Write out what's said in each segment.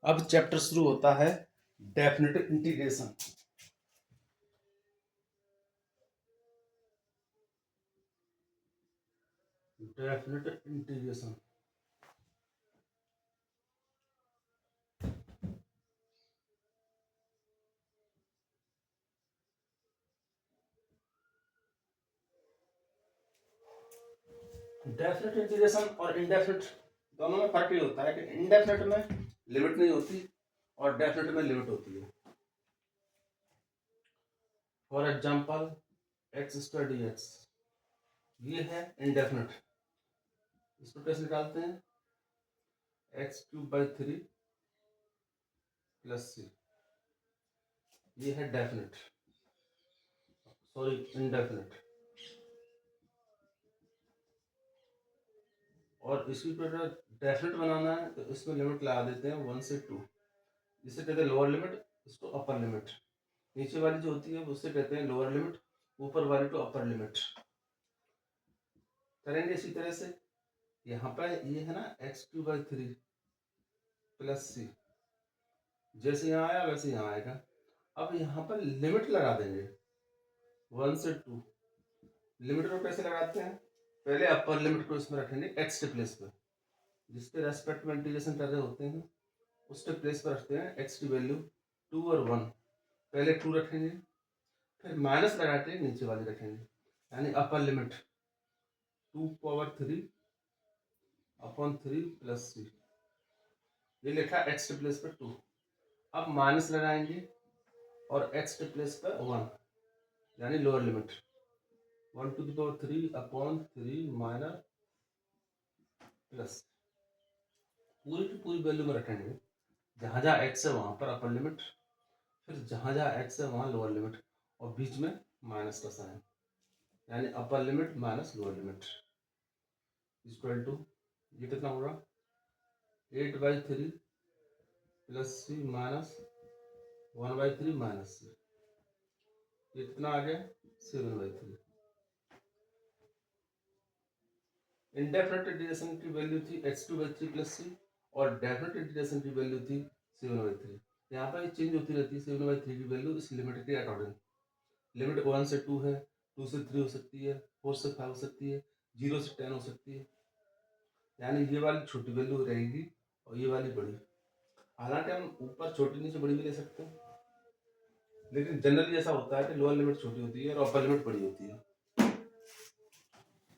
अब चैप्टर शुरू होता है definite integration. Definite integration definite integration और इनडेफिनेट दोनों में फर्क ये होता है कि इनडेफिनेट में लिमिट नहीं होती और डेफिनेट में लिमिट होती है। For example x square d x, ये है इनडेफिनेट। इसको कैसे निकालते हैं? X cube by 3 plus C, ये है डेफिनेट, सॉरी इनडेफिनेट। और इसी पर डेफिनेट बनाना है तो इसमें लिमिट लगा देते हैं 1 से 2, जिसे कहते हैं लोअर लिमिट, इसको अपर लिमिट। नीचे वाली जो होती है उससे कहते हैं लोअर लिमिट, ऊपर वाली तो अपर लिमिट। करेंगे इसी तरह से। यहाँ पर ये है ना एक्स क्यूब बाई 3 प्लस सी, जैसे यहाँ आया वैसे यहाँ आएगा। अब यहाँ पर लिमिट लगा देंगे 1 से 2। लिमिट को कैसे लगाते हैं? पहले अपर लिमिट को इसमें रखेंगे एक्स के प्लेस पर, जिसके रेस्पेक्ट में इंटीग्रेशन कर रहे होते हैं उसके प्लेस पर रखते हैं एक्स की वैल्यू 2 और 1। पहले 2 रखेंगे, फिर माइनस लगा के नीचे वाली रखेंगे, यानी upper limit 2 power 3 upon 3 plus C. ये लिखा एक्स के प्लेस पर 2। अब माइनस लगाएंगे और एक्स के प्लेस पर 1, यानी lower limit 1 to the power 3 upon 3 minus plus. पूरी की पूरी वैल्यू में रखेंगे, जहाँ जहाँ एक्स है वहाँ पर अपर लिमिट, फिर जहाँ जहाँ एक्स है वहाँ लोअर लिमिट, और बीच में माइनस का साइन, यानी upper limit minus lower limit equal to, ये कितना होगा 8/3 plus c minus 1/3 minus c, ये कितना आ गया 7/3। इनडेफिनेट इंटीग्रेशन की वैल्यू थी x2/3 प्लस सी, और डेफिनेट इंटीग्रेशन की वैल्यू थी 7/3। यहाँ पर चेंज होती रहती है 7/3 की वैल्यू इस लिमिट के अकॉर्डिंग। लिमिट 1 से 2 है, 2 से 3 हो सकती है, 4 से 5 हो सकती है, 0 से 10 हो सकती है, यानी ये वाली छोटी वैल्यू रहेगी और ये वाली बड़ी। हालांकि हम ऊपर छोटी नीचे बड़ी भी ले सकते हैं, लेकिन जनरली ऐसा होता है कि लोअर लिमिट छोटी होती है और अपर लिमिट बड़ी होती है।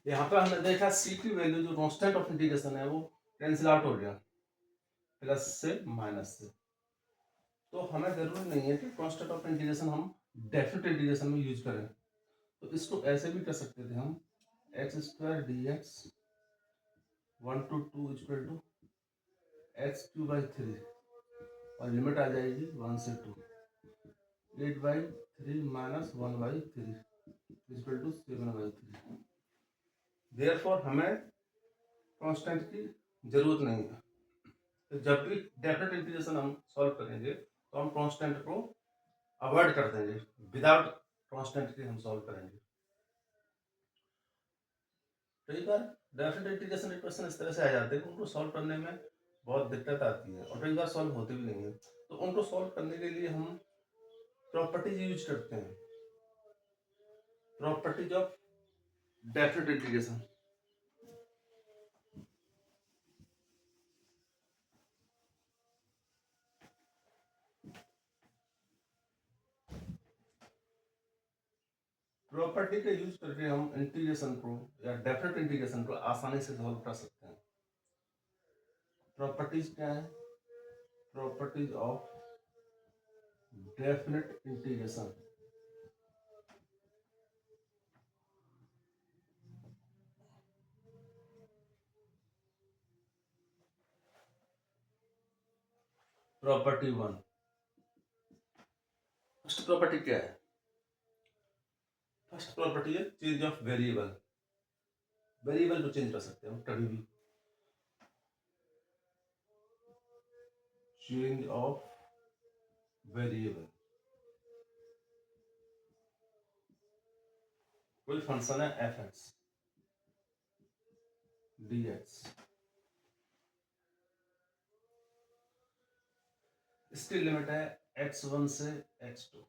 यहाँ पर हमने देखा सी की वैल्यू जो कांस्टेंट ऑफ इंटीग्रेशन है वो कैंसिल आउट हो गया प्लस से माइनस से। तो हमें जरूरी नहीं है कि कांस्टेंट ऑफ इंटीग्रेशन हम डेफिनेट इंटीग्रेशन में यूज करें, तो इसको ऐसे भी कर सकते थे हम, x square d x 1 to 2 equal to x cube by 3, और लिमिट आ जाएगी 1 से 2, 8/3 माइनस 1/3 इक्वल टू 7/3। देयरफॉर हमें कांस्टेंट की जरूरत नहीं है। तो जब भी डेफिनेट इंटीग्रेशन हम सॉल्व करेंगे तो हम कांस्टेंट को अवॉइड कर देंगे, विदाउट कांस्टेंट के हम सॉल्व करेंगे। कई बार डेफिनेट इंटीग्रेशन के क्वेश्चन इस तरह से आ जाते हैं कि उनको सॉल्व करने में बहुत दिक्कत आती है, और कई बार सॉल्व होते भी नहीं है। तो उनको सॉल्व करने के लिए हम प्रॉपर्टीज यूज करते हैं, properties of definite integration. Property का यूज करके हम इंटीग्रेशन को या डेफिनेट इंटीग्रेशन को आसानी से सॉल्व कर सकते हैं। प्रॉपर्टीज क्या है? Properties of definite integration. Property 1, first property क्या है? फर्स्ट प्रॉपर्टी है चेंज ऑफ वेरिएबल। वेरिएबल को चेंज कर सकते हैं हम कभी भी। चेंज ऑफ वेरिएबल, कोई फंक्शन है एफ एक्स डी एक्स, इसकी लिमिट है x1 से x2।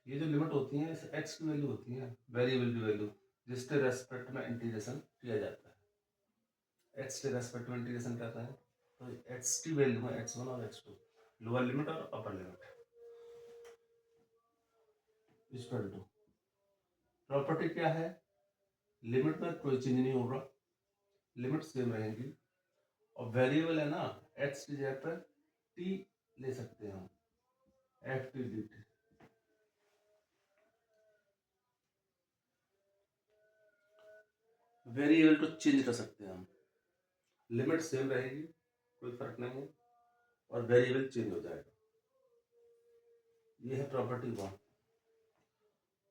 ये जो लिमिट होती है x की वैल्यू होती है, वेरिएबल की वैल्यू, जिसके रेस्पेक्ट में इंटीग्रेशन किया जाता है। x के रेस्पेक्ट में इंटीग्रेशन करता है तो x की वैल्यू है x1 और x2, लोअर लिमिट और upper limit equal to. Property क्या है, लिमिट में कोई चेंज नहीं होगा, लिमिट सेम रहेगी, और वेरिएबल है ना, x की जगह पर t ले सकते हैं हम, F T D T. Variable को चेंज कर सकते हैं हम, लिमिट सेम रहेगी, कोई फर्क नहीं है, और वेरिएबल चेंज हो जाएगा। ये है प्रॉपर्टी 1।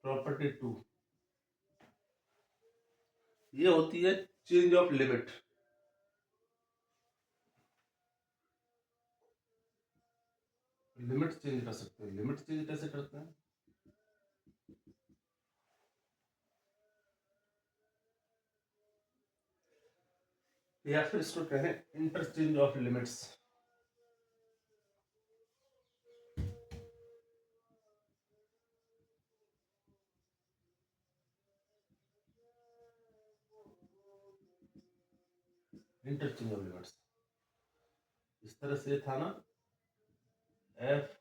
प्रॉपर्टी 2 ये होती है change of limit. Limit change कर सकते हैं, लिमिट चेंज कैसे करते हैं, या फिर इसको कहें interchange of limits. Interchange of limits इस तरह से था ना, F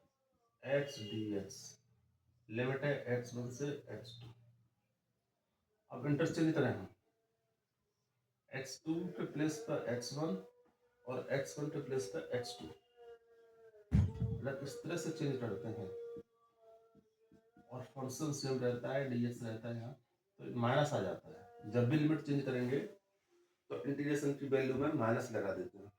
x D x, limit है x1 से x2। अब इंटरचेंज करें हम, x2 के प्लेस पर x1 और x1 के प्लेस पर x2, मतलब इस तरह से चेंज करते हैं, और फंक्शन सेम रहता है, dx रहता है यहाँ, तो माइनस आ जाता है। जब भी लिमिट चेंज करेंगे तो इंटीग्रेशन की वैल्यू में माइनस लगा देते हैं।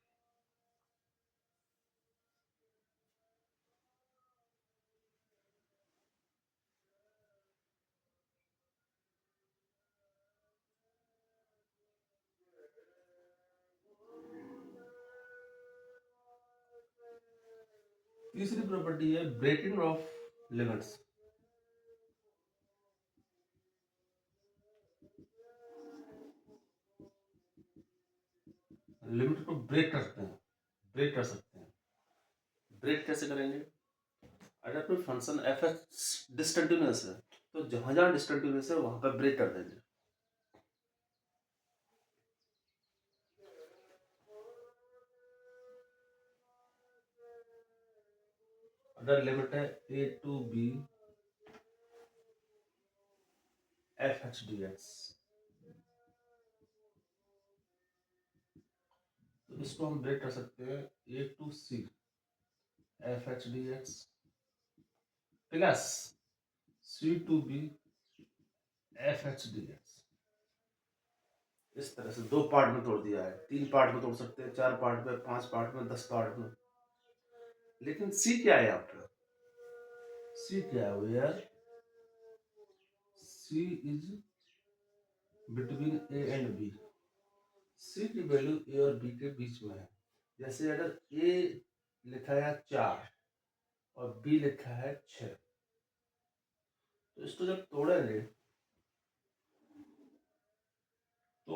तीसरी प्रॉपर्टी है ब्रेकिंग ऑफ लिमिट्स। लिमिट को ब्रेक करते हैं, ब्रेक कर सकते हैं। ब्रेक कैसे करेंगे, अगर कोई फंक्शन एफ डिसकंटिन्यूअस है तो जहां जहां डिसकंटिन्यूअस है वहां पर ब्रेक कर देंगे। अगर लिमिट है a to b f h d x, तो इसको हम ब्रेक कर सकते हैं a to c f h d x plus c to b f h d x. इस तरह से दो पार्ट में तोड़ दिया है, 3 पार्ट में तोड़ सकते हैं, 4 पार्ट में, 5 पार्ट में, 10 पार्ट में। लेकिन c क्या है आपका, c क्या है, where c is between a and b। c की वैल्यू a और b के बीच में है। जैसे अगर a लिखा है 4 और b लिखा है 6, तो इसको जब तोड़ेंगे तो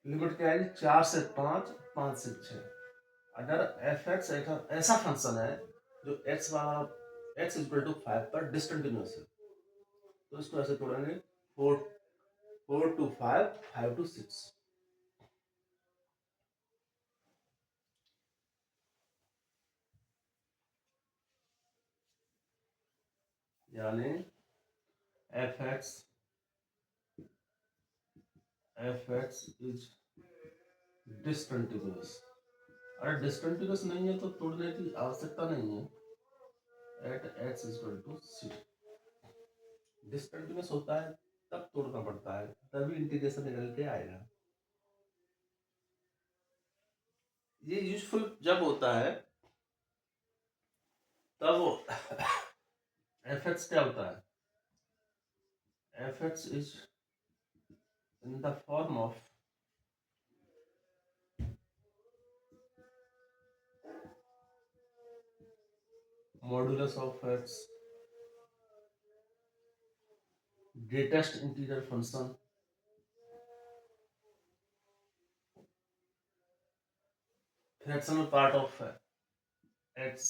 लिमिट क्या आएगी, 4 से 5, 5 से 6। अगर एफ एक्स ऐसा फंक्शन है जो एक्स वाला एक्स इक्वल टू 5 पर डिसकंटिन्यूअस है, तो इसको ऐसे तोड़ेंगे 4 टू 5, 5 टू 6। यानी एफ एक्स इज डिसकंटिन्यूअस। अगर डिसकंटिन्यूअस नहीं है तो तोड़ने की आवश्यकता नहीं है, at x equal to c. Discontinuous होता है तब तोड़ना पड़ता है, तभी इंटीग्रेशन निकल के आएगा। ये यूजफुल जब होता है तब एफ एक्स क्या होता है, F x is in the form of modulus of x greatest integer function fractional part of x,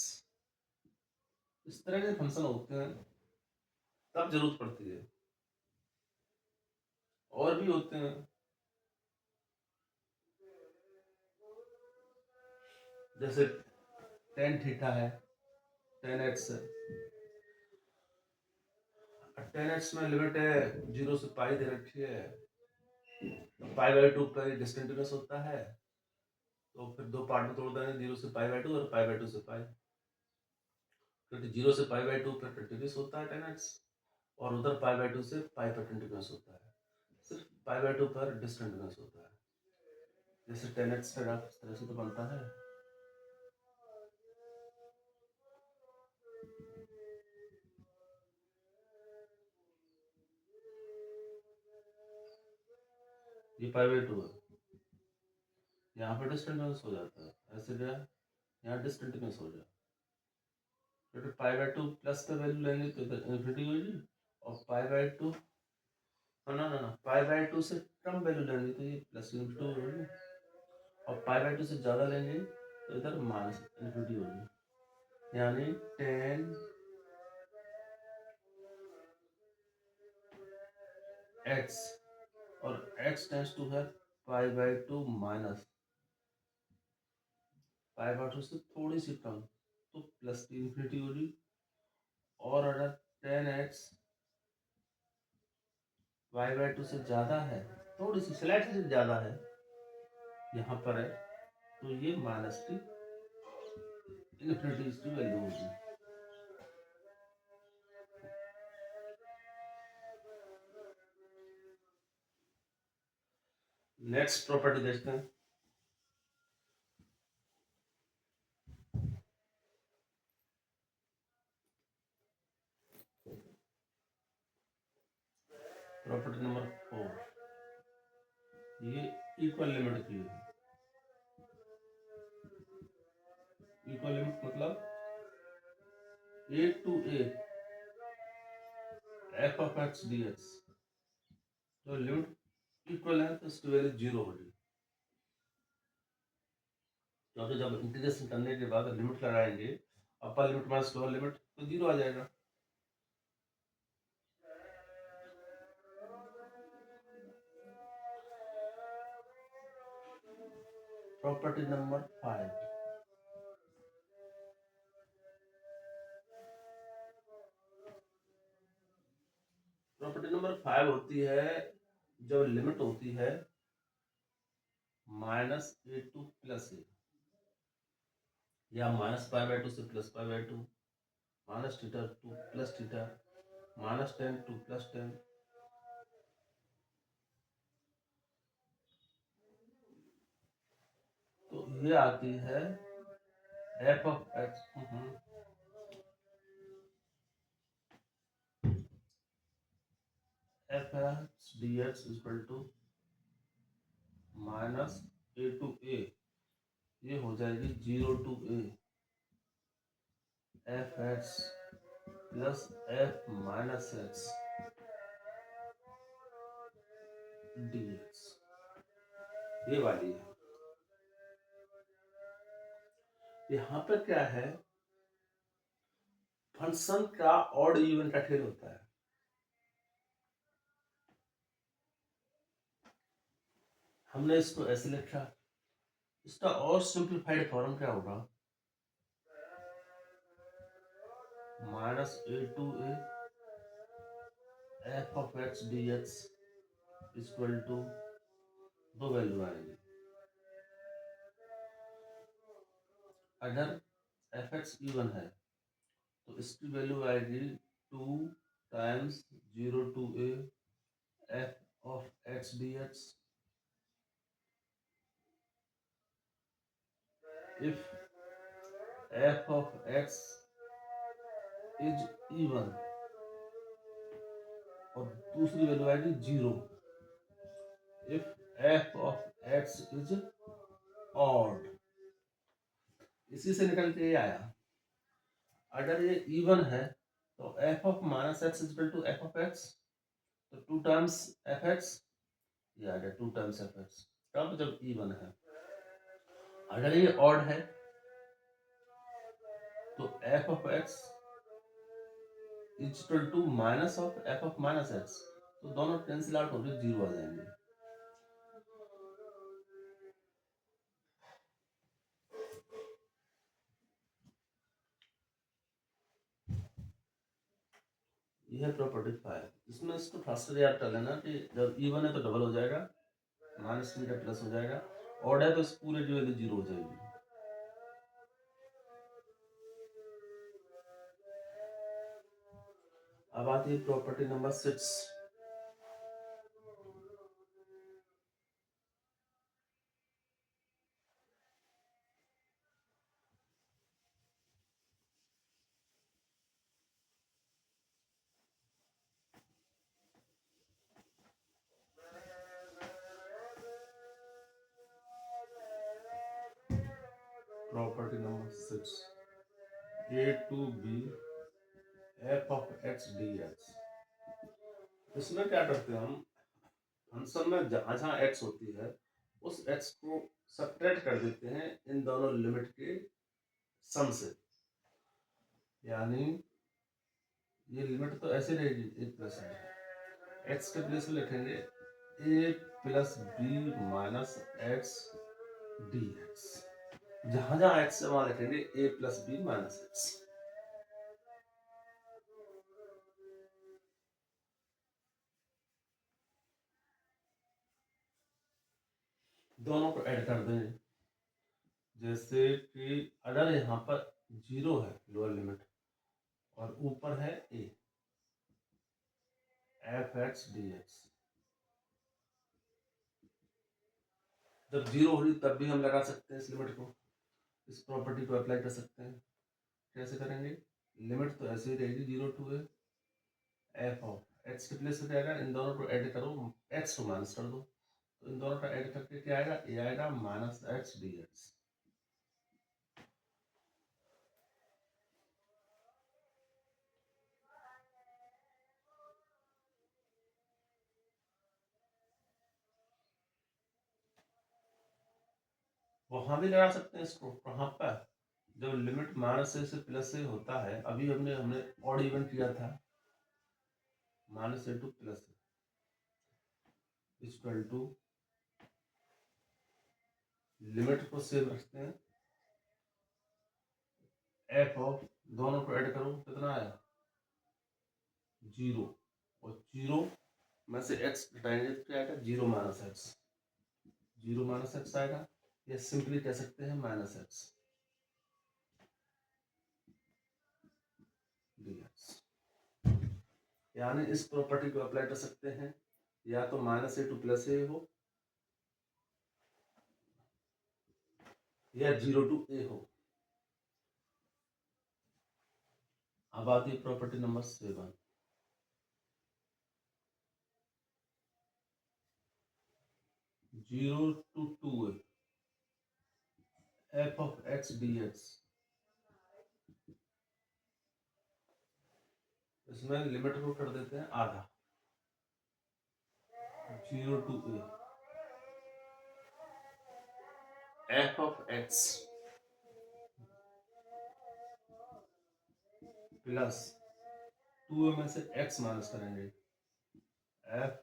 इस तरह के फंक्शन होते हैं तब जरूरत पड़ती है। और भी होते हैं, जैसे टेन थीटा है, टेन एक्स है। टेन एक्स में लिमिट है 0 से पाई दे रखी है, पाई बाई 2 पर डिसकंटिन्यूअस होता है, तो फिर दो पार्ट में तोड़ देंगे, 0 से पाई बाई 2 और पाई बाई 2 से पाई। क्योंकि 0 से पाई बाई 2 पर कंटिन्यूअस होता है टेन एक्स, और उधर पाई बाई 2 से पाई पर कंटिन्यूअस होता है, सिर्फ पाई बाई 2 पर डिसकंटिन्यूअस होता है। जैसे टेन एक्स का ग्राफ इस तरह से तो बनता है। ये पाई बाई 2 है, यहाँ पर डिसकंटिन्यूअस हो जाता है, ऐसे गया यहाँ डिसकंटिन्यूअस हो जाए, क्योंकि पाई बाई 2 प्लस का वैल्यू लेंगे तो इधर इन्फिनिटी होगी, और पाई बाई 2 ना पाई बाई 2 से कम वैल्यू लेंगे तो ये प्लस इन्फिनिटी होगी, और पाई बाई 2 से ज़्यादा लेंगे तो इधर माइनस इन्फिनिटी होगी। यानी टेन एक्स, और x टेंस टू है पाई बाई 2 माइनस पाई बाई 2 से थोड़ी सी कम, तो प्लस की इन्फिनिटी होगी। और अगर टेन एक्स पाई बाई 2 से ज़्यादा है, थोड़ी सी स्लाइटली ज़्यादा है, यहाँ पर है, तो ये माइनस की इन्फिनिटी की वैल्यू होगी। नेक्स्ट प्रॉपर्टी देखते हैं। प्रॉपर्टी नंबर 4, ये इक्वल लिमिट की है। इक्वल लिमिट मतलब a to a f of x dx, जो लिमिट इक्वल है तो इसकी वैल्यू 0 होगी, क्योंकि जब इंटीग्रेशन करने के बाद लिमिट लगाएंगे अपर लिमिट माइनस लोअर लिमिट तो 0 आ जाएगा। प्रॉपर्टी नंबर 5, प्रॉपर्टी नंबर 5 होती है जब लिमिट होती है -a टू +a, या माइनस पाई बाई 2 से plus pi by 2, minus theta to plus theta, -10 to +10। तो ये आती है f of x f x dx equal to -a to a, ये हो जाएगी 0 to a f x plus f minus x dx, ये वाली है। यहाँ पर क्या है, फंक्शन का ऑड इवन का खेल होता है। हमने इसको ऐसे लिखा, इसका और सिंप्लीफाइड फॉर्म क्या होगा, -a to a f of x dx equal to, दो वैल्यू आएगी। अगर एफ एक्स इवन है तो इसकी वैल्यू आएगी 2 times 0 to a f of x dx, if f of x is even, और दूसरी वैल्यू आएगी 0 if f of x is odd. इसी से निकल के ये आया, अगर ये इवन है तो f of minus x equal to f of x, तो 2 टाइम्स एफ एक्स, ये आ गया 2 टाइम्स एफ एक्स, कब जब इवन है। अगर ये ऑड है तो f of x is equal to minus of f of minus x, तो दोनों कैंसिल आउट होकर जीरो आ जाएंगे। यह है प्रॉपर्टी 5। इसमें इसको फास्टर याद कर लेना कि जब इवन है तो डबल हो जाएगा, माइनस थ्री का प्लस हो जाएगा, ऑड है तो इस पूरे की वैल्यू जीरो हो जाएगी। अब आती है property number 6। Property number 6, a to b f of x D x. इसमें क्या करते हैं हम, फंक्शन में जहाँ जहाँ एक्स होती है उस एक्स को सब्ट्रैक्ट कर देते हैं इन दोनों लिमिट के सम से। यानी ये लिमिट तो ऐसे रहेगी, एक प्लस है, एक्स के प्लेस में लिखेंगे A plus B minus x D X. जहां जहां एक्स है वहां लिखेंगे A plus B minus x. दोनों को ऐड कर देंगे। जैसे कि अगर यहाँ पर जीरो है लोअर लिमिट और ऊपर है A F x D x, जब जीरो होगी तब भी हम लगा सकते हैं इस लिमिट को, इस प्रॉपर्टी को अप्लाई कर सकते हैं। कैसे करेंगे, लिमिट तो ऐसे ही रहेगी जीरो टू है, एफ ऑफ एक्स के प्लेस में क्या आएगा, इन दोनों को ऐड करो, एक्स को माइनस कर दो, तो इन दोनों का ऐड करके क्या आएगा, ए आएगा माइनस एक्स डी एक्स। वहां भी लगा सकते हैं इसको, कहाँ पर, जब लिमिट माइनस से प्लस से होता है, अभी हमने हमने ऑड इवन किया था, माइनस से to plus equal to, limit को सेम रखते हैं, एफ ऑफ, दोनों को ऐड करो कितना आया जीरो, और जीरो में से एक्स घटाएंगे तो क्या आएगा, zero minus x, zero minus x आएगा, या सिंपली कह सकते हैं माइनस एक्स डी एक्स। यानी इस प्रॉपर्टी को अप्लाई कर सकते हैं, या तो minus a to plus a हो या जीरो टू ए हो। अब आती है property number 7, zero to two f of x D x. इसमें लिमिट को कर देते हैं आधा, zero to a f of x plus two में से एक्स माइनस करेंगे, एफ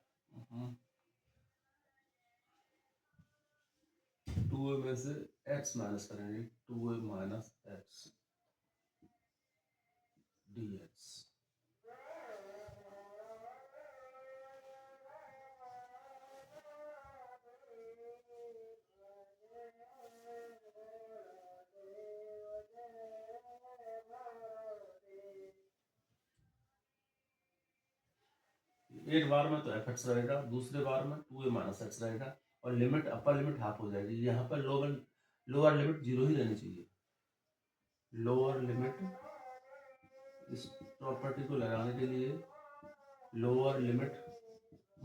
टू में से एक्स माइनस करेंगे, two minus x D x. एक बार में तो एफ एक्स रहेगा, दूसरे बार में टू ए माइनस एक्स रहेगा, और लिमिट अपर लिमिट हाफ हो जाएगी। यहाँ पर लोअर लिमिट जीरो ही रहनी चाहिए। लोअर लिमिट, इस प्रॉपर्टी को लगाने के लिए lower limit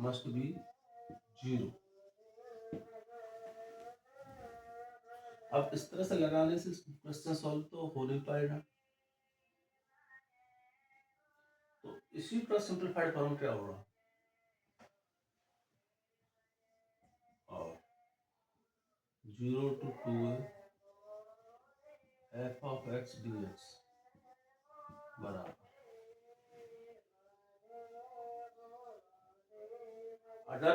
must be zero. अब इस तरह से लगाने से क्वेश्चन सॉल्व तो हो नहीं पाएगा, तो इसी का सिंप्लीफाइड फॉर्म क्या होगा, और zero to two f of x D x बराबर अगर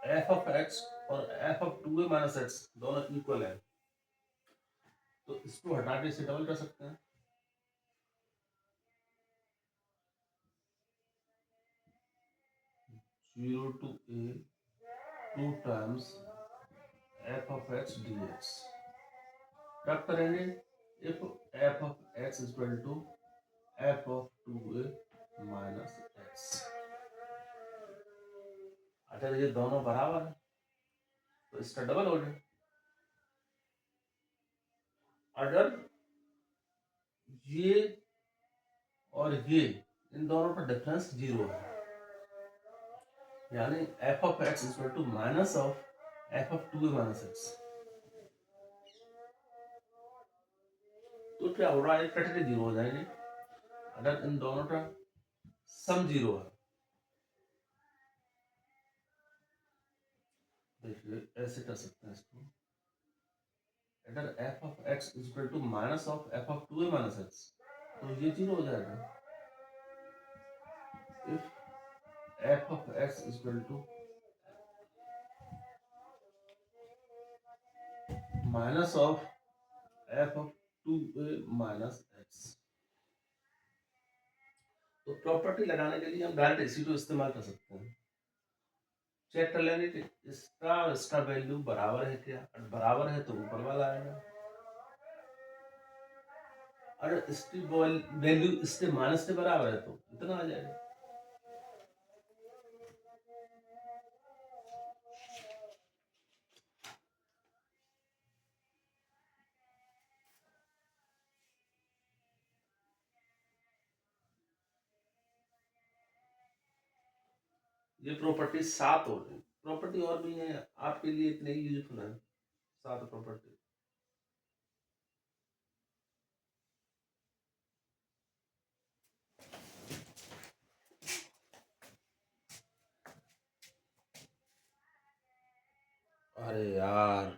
एफ ऑफ एक्स और f of 2a minus x दोनों इक्वल है तो इसको हटा के इसे डबल कर सकते हैं। Zero to a 2 times f of x D x कब करेंगे if f of x is equal to f of 2a minus x. अगर ये दोनों बराबर है तो इसका डबल हो जाए। अगर ये और ये इन दोनों का डिफरेंस जीरो है यानी f of x is equal to minus of f of 2a minus x तो क्या हो रहा है कट के जीरो हो जाएंगे। अगर इन दोनों का सम जीरो है देखिए ऐसे कर सकते हैं इसको। अगर f of x is equal to minus of f of 2a minus x तो ये जीरो हो जाएगा। If f of x is equal to minus of f of 2a minus x तो प्रॉपर्टी लगाने के लिए हम डायरेक्ट इसी को इस्तेमाल कर सकते हैं। चेक कर लेंगे कि इसका वैल्यू बराबर है क्या। अगर बराबर है तो ऊपर वाला आएगा। अगर इसकी वैल्यू इसके माइनस के बराबर है तो इतना आ जाएगा। ये प्रॉपर्टी 7 हो गई। प्रॉपर्टी और भी है आपके लिए इतने ही यूजफुल है 7 प्रॉपर्टी। अरे यार